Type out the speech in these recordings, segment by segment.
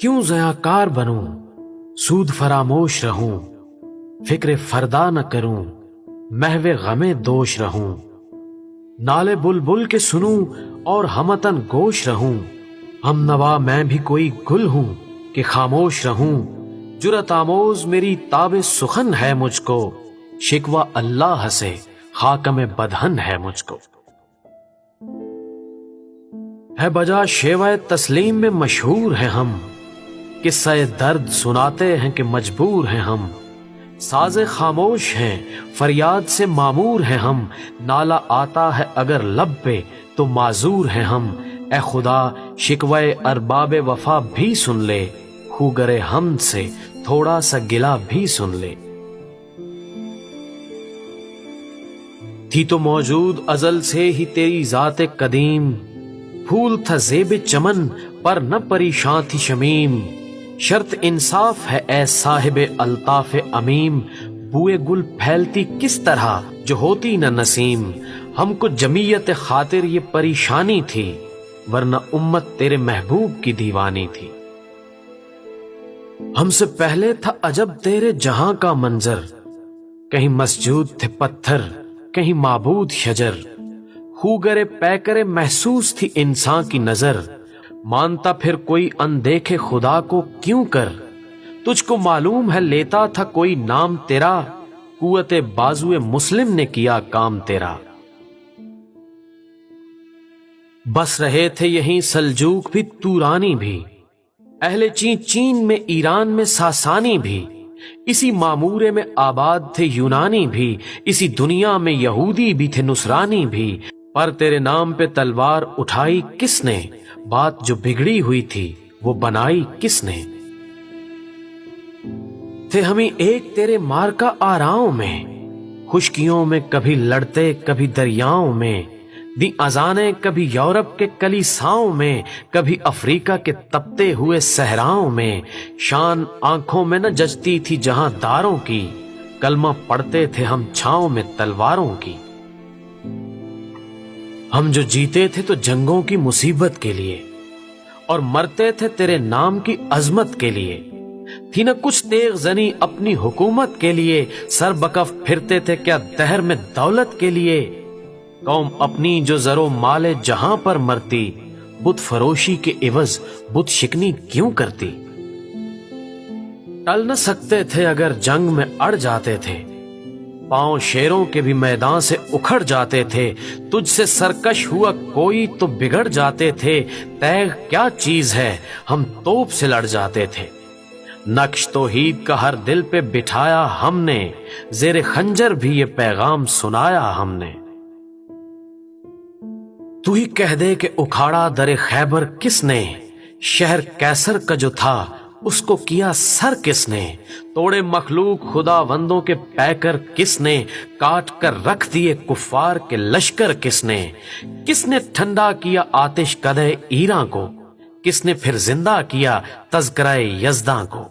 क्यों ज़याकार बनूं, सूद फरामोश रहूं, फिक्र फरदा न करूं, महवे गमे दोष रहूं। नाले बुलबुल के सुनूं और हमतन गोश रहूं, हम नवा मैं भी कोई गुल हूं कि खामोश रहूं। जुरत आमोज मेरी ताबे सुखन है मुझको, शिकवा अल्लाह से खाकम बदहन है मुझको। है बजा शेवा तस्लीम में मशहूर हैं हम, किस्सा दर्द सुनाते हैं कि मजबूर हैं हम। साज़े खामोश हैं फरियाद से मामूर हैं हम, नाला आता है अगर लब पे तो माजूर हैं हम। ए खुदा शिकवे अरबाबे वफा भी सुन ले, खूगरे हम से थोड़ा सा गिला भी सुन ले। थी तो मौजूद अजल से ही तेरी जाते कदीम, फूल था ज़ेबे चमन पर न परेशान थी शमीम। शर्त इंसाफ है ए साहिबे अल्ताफ़े अमीम, बुए गुल फैलती किस तरह जो होती न नसीम। हमको जमीयत खातिर ये परेशानी थी, वरना उम्मत तेरे महबूब की दीवानी थी। हमसे पहले था अजब तेरे जहां का मंजर, कहीं मस्जूद थे पत्थर कहीं माबूद शजर। खूगरे पैकरे महसूस थी इंसान की नजर, मानता फिर कोई अनदेखे खुदा को क्यों कर। तुझको मालूम है लेता था कोई नाम तेरा, कुव्वते बाजुए मुस्लिम ने किया काम तेरा। बस रहे थे यहीं सल्जूक भी तुरानी भी, अहले चीन में ईरान में सासानी भी। इसी मामूरे में आबाद थे यूनानी भी, इसी दुनिया में यहूदी भी थे नुसरानी भी। पर तेरे नाम पे तलवार उठाई किसने, बात जो बिगड़ी हुई थी वो बनाई किसने। थे हमें एक तेरे मार का आराओं में, खुशकियों में कभी लड़ते कभी दरियाओं में। दी अजाने कभी यूरोप के कलीसाओं में, कभी अफ्रीका के तपते हुए सहराओं में। शान आंखों में न जचती थी जहां दारों की, कलमा पढ़ते थे हम छांव में तलवारों की। हम जो जीते थे तो जंगों की मुसीबत के लिए, और मरते थे तेरे नाम की अजमत के लिए। थी न कुछ तेग जनी अपनी हुकूमत के लिए, सर बकफ फिरते थे क्या दहर में दौलत के लिए। कौम अपनी जो जरो माले जहां पर मरती, बुत फरोशी के इवज बुत शिकनी क्यों करती। टल न सकते थे अगर जंग में अड़ जाते थे, पांव शेरों के भी मैदान से उखड़ जाते थे। तुझसे सरकश हुआ कोई तो बिगड़ जाते थे, तैग क्या चीज है हम तोप से लड़ जाते थे। नक्श तौहीद का हर दिल पे बिठाया हमने, जेरे खंजर भी ये पैगाम सुनाया हमने। तू ही कह दे कि उखाड़ा दरे खैबर किसने, शहर कैसर का जो था उसको किया सर किसने। तोड़े मखलूक खुदा बंदों के पैकर किसने, काट कर रख दिए कुफार के लश्कर किसने। किसने ठंडा किया आतिश कदे ईरा को, किसने फिर जिंदा किया तज़किराए यज़दा को।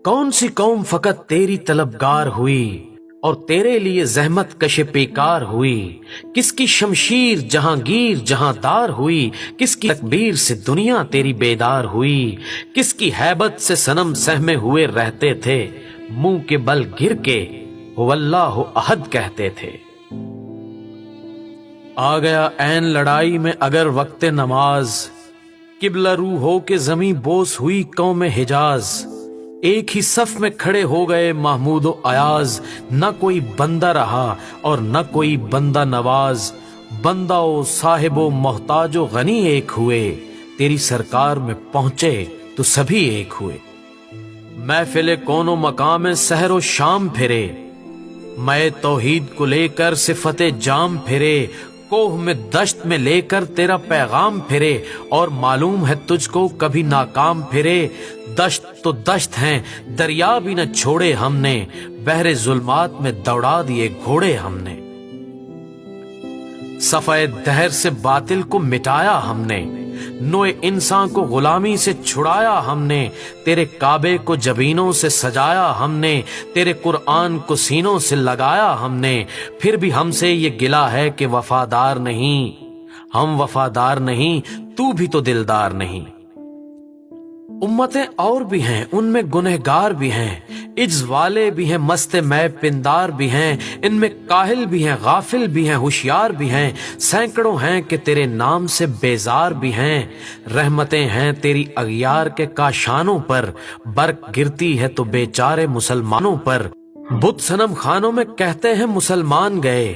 कौन सी कौम फकत तेरी तलबगार हुई, और तेरे लिए जहमत कशे पेकार हुई। किसकी शमशीर जहांगीर जहांदार हुई, किसकी तकबीर से दुनिया तेरी बेदार हुई। किसकी हैबत से सनम सहमे हुए रहते थे, मुंह के बल गिर के हुवल्लाहु अहद कहते थे। आ गया ऐन लड़ाई में अगर वक्त नमाज, किबला रू हो के जमी बोस हुई कौम हिजाज। एक ही सफ में खड़े हो गए महमूद व अयाज, न कोई बंदा रहा और न कोई बंदा नवाज। बंदा ओ साहिबो मोहताजो गनी एक हुए, तेरी सरकार में पहुंचे तो सभी एक हुए। महफिले कोनो मकाम सहरो शाम फिरे, मैं तौहीद को लेकर सिफते जाम फिरे। कोह में दश्त में लेकर तेरा पैगाम फिरे, और मालूम है तुझको कभी नाकाम फिरे। दश्त तो दश्त हैं दरिया भी न छोड़े हमने, बहरे जुल्मात में दौड़ा दिए घोड़े हमने। सफेद दहर से बातिल को मिटाया हमने, नोए इंसान को गुलामी से छुड़ाया हमने। तेरे काबे को जबीनों से सजाया हमने, तेरे कुरान को सीनों से लगाया हमने। फिर भी हमसे ये गिला है कि वफादार नहीं, हम वफादार नहीं तू भी तो दिलदार नहीं। उम्मतें और भी हैं, उनमें गुनहगार भी हैं, इज्ज वाले भी हैं, मस्ते मै पिंदार भी हैं, इनमें काहिल भी हैं, गाफिल भी हैं, होशियार भी हैं, सैकड़ों हैं कि तेरे नाम से बेजार भी हैं। रहमतें हैं तेरी अगियार के काशानों पर, बर्क गिरती है तो बेचारे मुसलमानों पर। बुत सनम खानों में कहते हैं मुसलमान गए,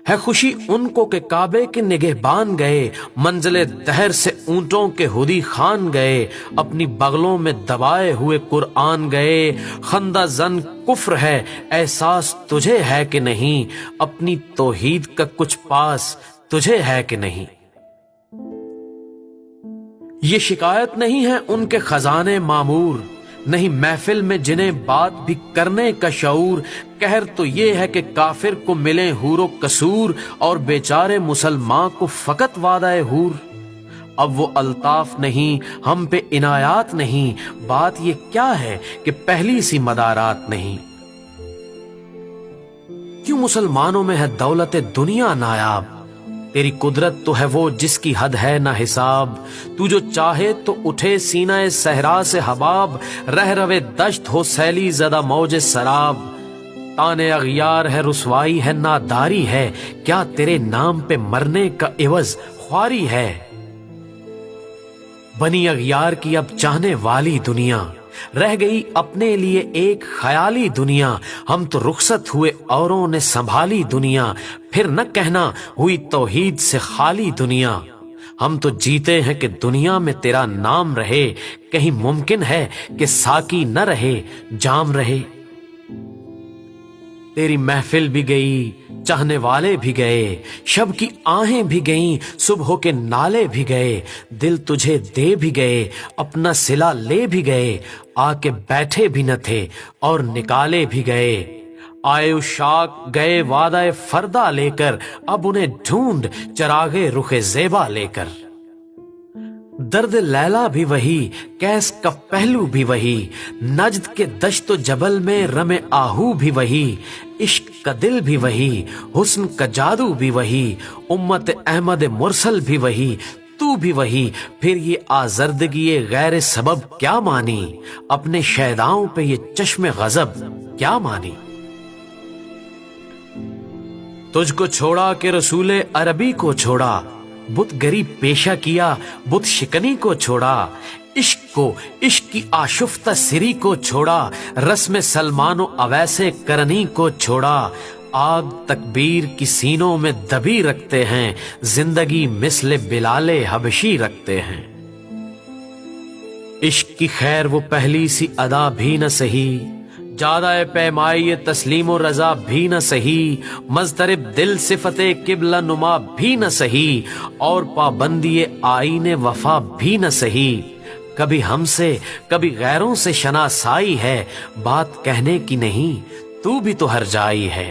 है खुशी उनको के काबे के निगहबान गए। मंजिले दहर से ऊंटों के हुदी खान गए, अपनी बगलों में दबाए हुए कुरआन गए। खंदा जन कुफ्र है एहसास तुझे है कि नहीं, अपनी तौहीद का कुछ पास तुझे है कि नहीं। ये शिकायत नहीं है उनके खजाने मामूर, नहीं महफिल में जिन्हें बात भी करने का शऊर। कहर तो ये है कि काफिर को मिले हूरो कसूर, और बेचारे मुसलमान को फकत वादाए हूर। अब वो अल्ताफ नहीं, हम पे इनायात नहीं, बात ये क्या है कि पहली सी मदारात नहीं। क्यों मुसलमानों में है दौलत दुनिया नायाब, तेरी कुदरत तो है वो जिसकी हद है ना हिसाब। तू जो चाहे तो उठे सीना सहरा से हबाब, रह रवे दश्त हो सैली ज़दा मौज सराब। ताने अगियार है रुसवाई है नादारी है, क्या तेरे नाम पे मरने का इवज ख्वारी है। बनी अगियार की अब चाहने वाली दुनिया, रह गई अपने लिए एक ख्याली दुनिया। हम तो रुखसत हुए औरों ने संभाली दुनिया, फिर न कहना हुई तौहीद से खाली दुनिया। हम तो जीते हैं कि दुनिया में तेरा नाम रहे, कहीं मुमकिन है कि साकी न रहे जाम रहे। तेरी महफिल भी गई, चाहने वाले भी गए, शब की आहें भी गईं, सुबह के नाले भी गए। दिल तुझे दे भी गए, अपना सिला ले भी गए, आके बैठे भी न थे और निकाले भी गए। आए उशाक गए वादाए फरदा लेकर, अब उन्हें ढूंढ चरागे रुखे ज़ेबा लेकर। दर्द लैला भी वही, कैस का पहलू भी वही, नज्द के दश्त जबल में रमे आहू भी वही। इश्क का दिल भी वही, हुस्न का जादू भी वही, उम्मत अहमद मुरसल भी वही, तू भी वही। फिर ये आजर्दगी गैर सबब क्या मानी, अपने शैदाओं पे ये चश्मे गजब क्या मानी। तुझको छोड़ा के रसूले अरबी को छोड़ा, बुत गरीब पेशा किया, बुत शिकनी को छोड़ा। इश्क को, इश्क की आशुफ्ता सिरी को छोड़ा, रस्म सलमानो अवैसे करनी को छोड़ा। आग तकबीर की सीनों में दबी रखते हैं, जिंदगी मिसले बिलाले हबशी रखते हैं। इश्क की खैर वो पहली सी अदा भी न सही, ज्यादा पैमाई तस्लीम और रजा भी न सही। मजतरब दिल सिफते किबला नुमा भी न सही, और पाबंदी आईने वफा भी न सही। कभी हमसे कभी गैरों से शनासाई है, बात कहने की नहीं तू भी तो हर जाई है।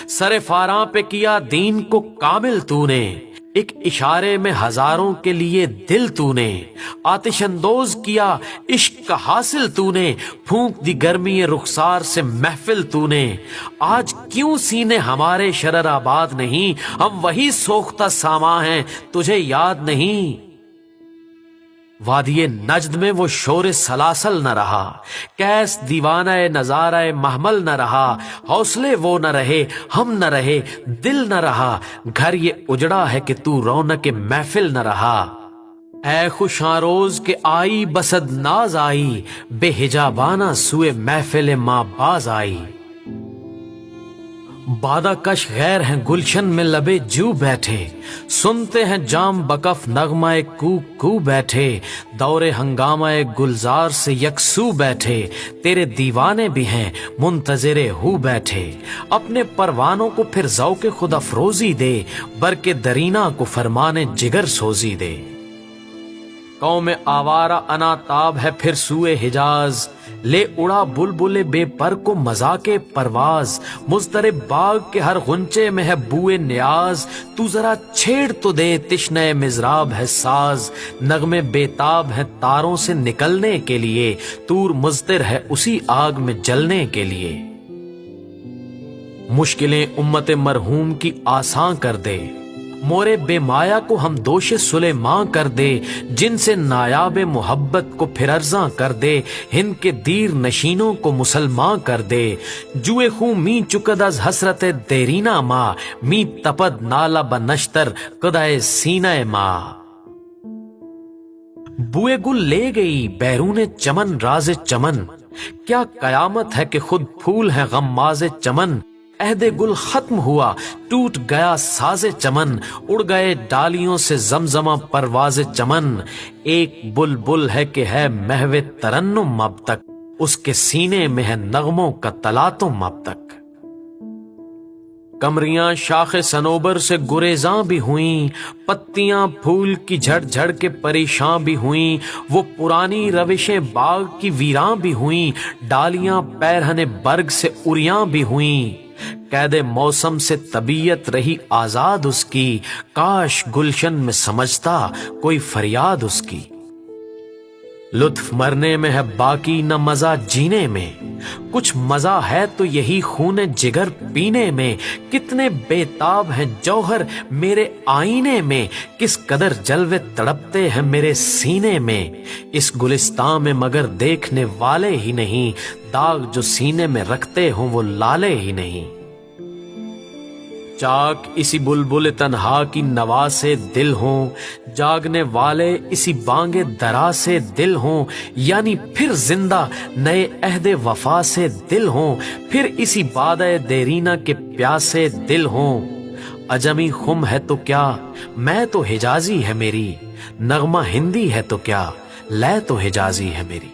सरे फारा पे किया दीन को कामिल तूने, एक इशारे में हजारों के लिए दिल तूने। आतिशंदोज किया इश्क का हासिल तूने, फूंक दी गर्मी रुखसार से महफिल तूने। आज क्यों सीने हमारे शरर आबाद नहीं, हम वही सोख्ता सामा हैं तुझे याद नहीं। वादिये नज्द में वो शोर सलासल न रहा, कैस दीवाना नजारा महमल न रहा। हौसले वो न रहे, हम न रहे, दिल न रहा, घर ये उजड़ा है कि तू रौनक महफिल न रहा। ऐ खुशां रोज के आई बसद नाज आई, बेहिजाबाना सुए महफिल माँ बाज आई। बादा कश गैर हैं गुलशन में लबे जू बैठे, सुनते हैं जाम बकफ नगमाए कू कू बैठे। दौरे हंगामाए गुलजार से यकसू बैठे, तेरे दीवाने भी हैं मुंतजरे हु बैठे। अपने परवानों को फिर ज़ौक़े खुद अफरोजी दे, बरके दरीना को फरमाने जिगर सोजी दे। कौम आवारा अनाताब है फिर सुए हिजाज, ले उड़ा बुलबुले बेपर को मजाके परवाज। मुज़तरिब बाग के हर गुंचे में है बुए न्याज, तू जरा छेड़ तो दे तिश्ने मिजराब है साज। नगमे बेताब है तारों से निकलने के लिए, तूर मुज़तिर है उसी आग में जलने के लिए। मुश्किलें उम्मत मरहूम की आसान कर दे, मोरे बेमाया को हम दोषे सुलेमां कर दे, जिनसे नायाब मोहब्बत को फिर अर्जा कर दे, हिंद के दीर नशीनों को मुसलमान कर दे। जुए खूं मी चुकद अज हसरत देरीना माँ, मी तपद नाला बनश्तर कदाए सीना माँ। बुए गुल ले गई बैरूने चमन राज चमन, क्या कयामत है कि खुद फूल है गम्माज़े चमन। अहदे गुल खत्म हुआ टूट गया साजे चमन, उड़ गए डालियों से जमजमा परवाज़े चमन। एक बुलबुल है कि है महवे तरन्नुम अब तक, उसके सीने में है नगमों का तलातुम अब तक। कमरियां शाखे सनोबर से गुरेजां भी हुईं, पत्तियां फूल की झड़ झड़ के परेशान भी हुईं, वो पुरानी रविशें बाग की वीरां भी हुईं, डालियां पैरहने बर्ग से उरियां भी हुईं। कैदे मौसम से तबीयत रही आजाद उसकी, काश गुलशन में समझता कोई फरियाद उसकी। लुत्फ मरने में है बाकी न मजा जीने में, कुछ मजा है तो यही खून जिगर पीने में। कितने बेताब हैं जौहर मेरे आईने में, किस कदर जलवे तड़पते हैं मेरे सीने में। इस गुलिस्तान में मगर देखने वाले ही नहीं, दाग जो सीने में रखते हों वो लाले ही नहीं। चाक इसी बुलबुल तन्हा की नवा से दिल हों, जागने वाले इसी बांगे दरा से दिल हों, यानी फिर जिंदा नए अहदे वफा से दिल हों, फिर इसी बादे देरीना के प्यासे दिल हों। अजमी खुम है तो क्या मैं तो हिजाजी है मेरी, नगमा हिंदी है तो क्या लय तो हिजाजी है मेरी।